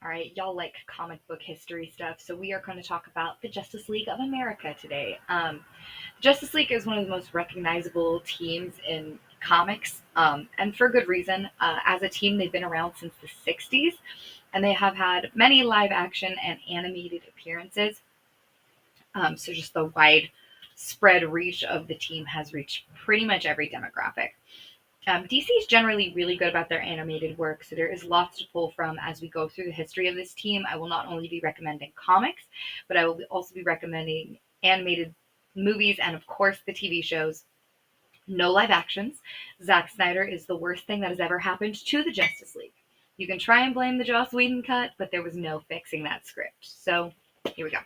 All right, y'all like comic book history stuff, so we are going to talk about the Justice League of America today. Justice League is one of the most recognizable teams in comics, and for good reason. As a team, they've been around since the 60s, and they have had many live action and animated appearances. So just the wide spread reach of the team has reached pretty much every demographic. DC is generally really good about their animated work, so there is lots to pull from as we go through the history of this team. I will not only be recommending comics, but I will also be recommending animated movies and, of course, the TV shows. No live actions. Zack Snyder is the worst thing that has ever happened to the Justice League. You can try and blame the Joss Whedon cut, but there was no fixing that script. So here we go.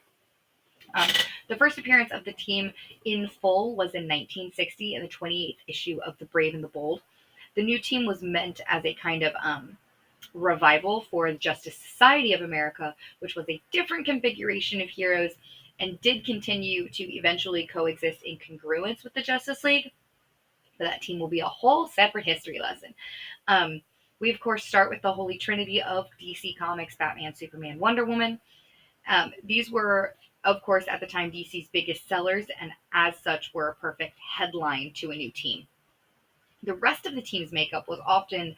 Um, the first appearance of the team in full was in 1960 in the 28th issue of The Brave and the Bold. The new team was meant as a kind of revival for the Justice Society of America, which was a different configuration of heroes and did continue to eventually coexist in congruence with the Justice League. But that team will be a whole separate history lesson. Um, we, of course, start with the holy trinity of DC Comics: Batman, Superman, Wonder Woman. These were, of course, at the time DC's biggest sellers, and as such were a perfect headline to a new team. The rest of the team's makeup was often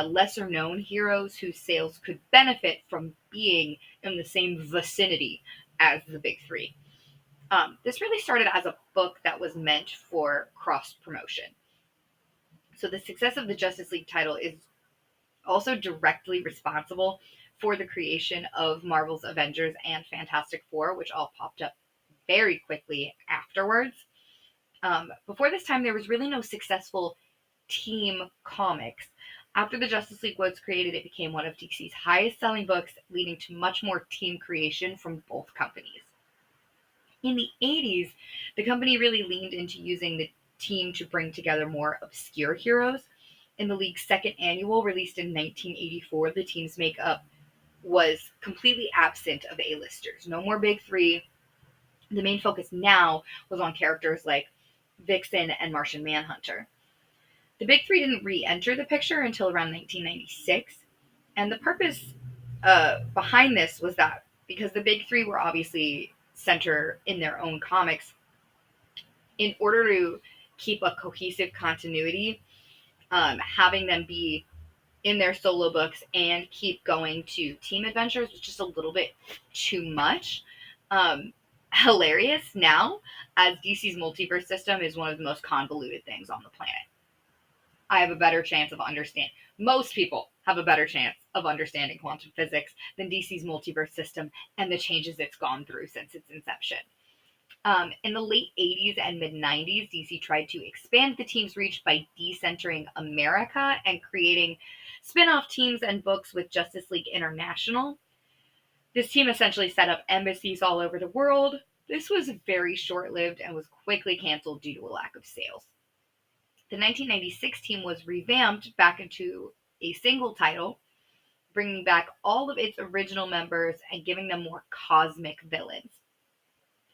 lesser known heroes whose sales could benefit from being in the same vicinity as the big three. This really started as a book that was meant for cross promotion. So the success of the Justice League title is also directly responsible for the creation of Marvel's Avengers and Fantastic Four, which all popped up very quickly afterwards. Before this time, there was really no successful team comics. After the Justice League was created, it became one of DC's highest selling books, leading to much more team creation from both companies. In the 80s, the company really leaned into using the team to bring together more obscure heroes. In the League's second annual, released in 1984, the team's makeup was completely absent of A-listers. No more big three. The main focus now was on characters like Vixen and Martian Manhunter. The big three didn't re-enter the picture until around 1996, and the purpose behind this was that because the big three were obviously center in their own comics, in order to keep a cohesive continuity, having them be in their solo books and keep going to team adventures was just a little bit too much. Hilarious now, as DC's multiverse system is one of the most convoluted things on the planet. I have a better chance of understanding. Most people have a better chance of understanding quantum physics than DC's multiverse system and the changes it's gone through since its inception. In the late 80s and mid 90s, DC tried to expand the team's reach by decentering America and creating spin off teams and books with Justice League International. This team essentially set up embassies all over the world. This was very short lived and was quickly canceled due to a lack of sales. The 1996 team was revamped back into a single title, bringing back all of its original members and giving them more cosmic villains.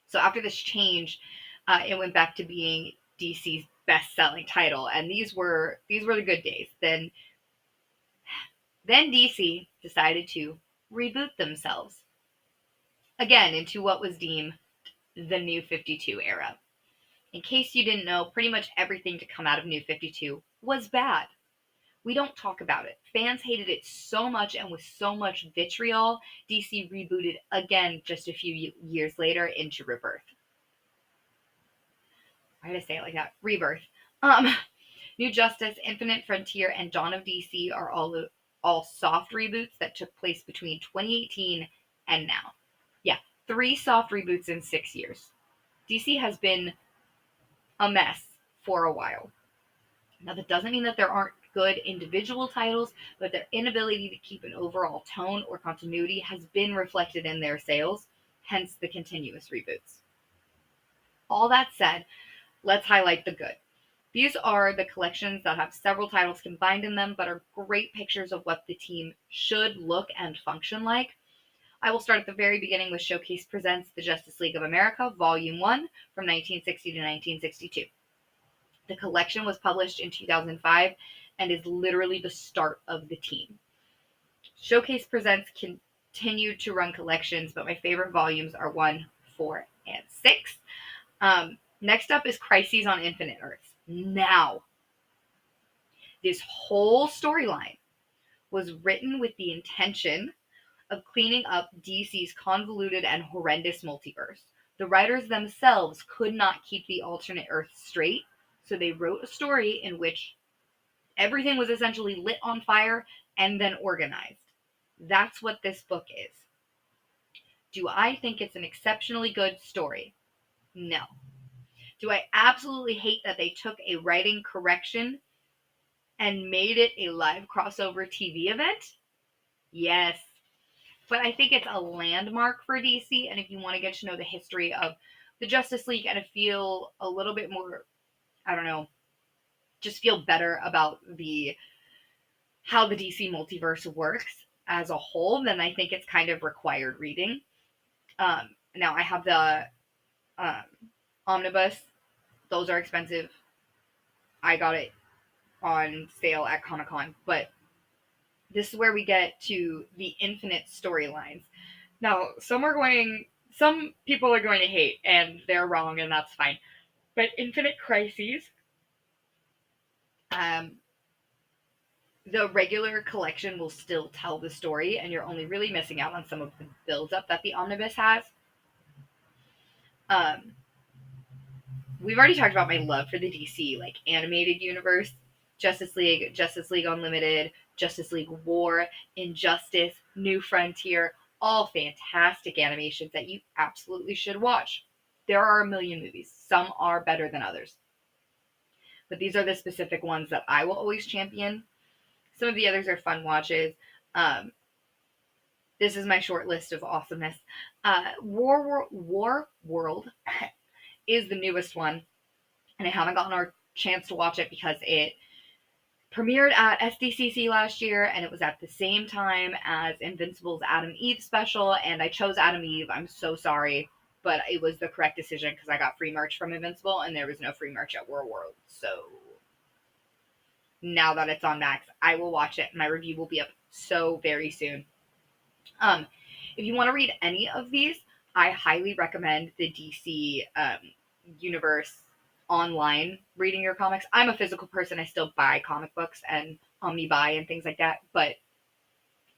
So after this change, it went back to being DC's best-selling title, and these were the good days. Then DC decided to reboot themselves again into what was deemed the New 52 era. In case you didn't know, pretty much everything to come out of New 52 was bad. We don't talk about it. Fans hated it so much, and with so much vitriol, DC rebooted again just a few years later into Rebirth. Why did I say it like that? Rebirth. Um, New Justice, Infinite Frontier, and Dawn of DC are all soft reboots that took place between 2018 and now. Yeah, 3 soft reboots in 6 years. DC has been a mess for a while. Now, that doesn't mean that there aren't good individual titles, but their inability to keep an overall tone or continuity has been reflected in their sales, hence the continuous reboots. All that said, let's highlight the good. These are the collections that have several titles combined in them, but are great pictures of what the team should look and function like. I will start at the very beginning with Showcase Presents The Justice League of America, Volume 1, from 1960 to 1962. The collection was published in 2005 and is literally the start of the team. Showcase Presents continued to run collections, but my favorite volumes are 1, 4, and 6. Next up is Crises on Infinite Earths. Now, this whole storyline was written with the intention of cleaning up DC's convoluted and horrendous multiverse. The writers themselves could not keep the alternate Earths straight, so they wrote a story in which everything was essentially lit on fire and then organized. That's what this book is. Do I think it's an exceptionally good story? No. Do I absolutely hate that they took a writing correction and made it a live crossover TV event? Yes. But I think it's a landmark for DC, and if you want to get to know the history of the Justice League and to feel a little bit more, I don't know, just feel better about how the DC multiverse works as a whole, then I think it's kind of required reading. Now I have the omnibus; those are expensive. I got it on sale at Comic-Con, but this is where we get to the infinite storylines. Now, some people are going to hate, and they're wrong, and that's fine. But Infinite Crises, the regular collection will still tell the story, and you're only really missing out on some of the build-up that the omnibus has. We've already talked about my love for the DC animated universe. Justice League Unlimited, Justice League War, Injustice, New Frontier, all fantastic animations that you absolutely should watch. There are a million movies. Some are better than others. But these are the specific ones that I will always champion. Some of the others are fun watches. This is my short list of awesomeness. War World is the newest one, and I haven't gotten our chance to watch it because it premiered at SDCC last year, and it was at the same time as Invincible's Adam Eve special, and I chose Adam Eve. I'm so sorry, but it was the correct decision because I got free merch from Invincible, and there was no free merch at War World. So now that it's on Max, I will watch it. My review will be up so very soon. If you want to read any of these, I highly recommend the DC universe online reading your comics. I'm a physical person. I still buy comic books and omni-buy and things like that, but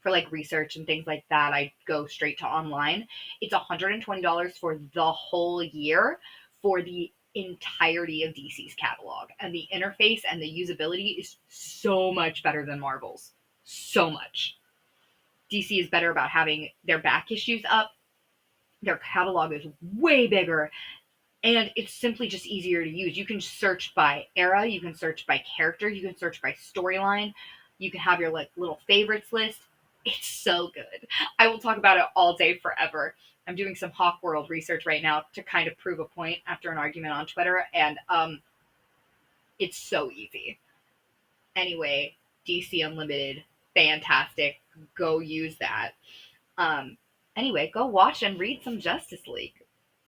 for research and things like that, I go straight to online. It's $120 for the whole year for the entirety of DC's catalog, and the interface and the usability is so much better than Marvel's. So much. DC is better about having their back issues up. Their catalog is way bigger, and it's simply just easier to use. You can search by era, you can search by character, you can search by storyline, you can have your little favorites list. It's so good. I will talk about it all day forever. I'm doing some Hawk World research right now to kind of prove a point after an argument on Twitter, and it's so easy. Anyway, DC Unlimited, fantastic. Go use that. Anyway, go watch and read some Justice League.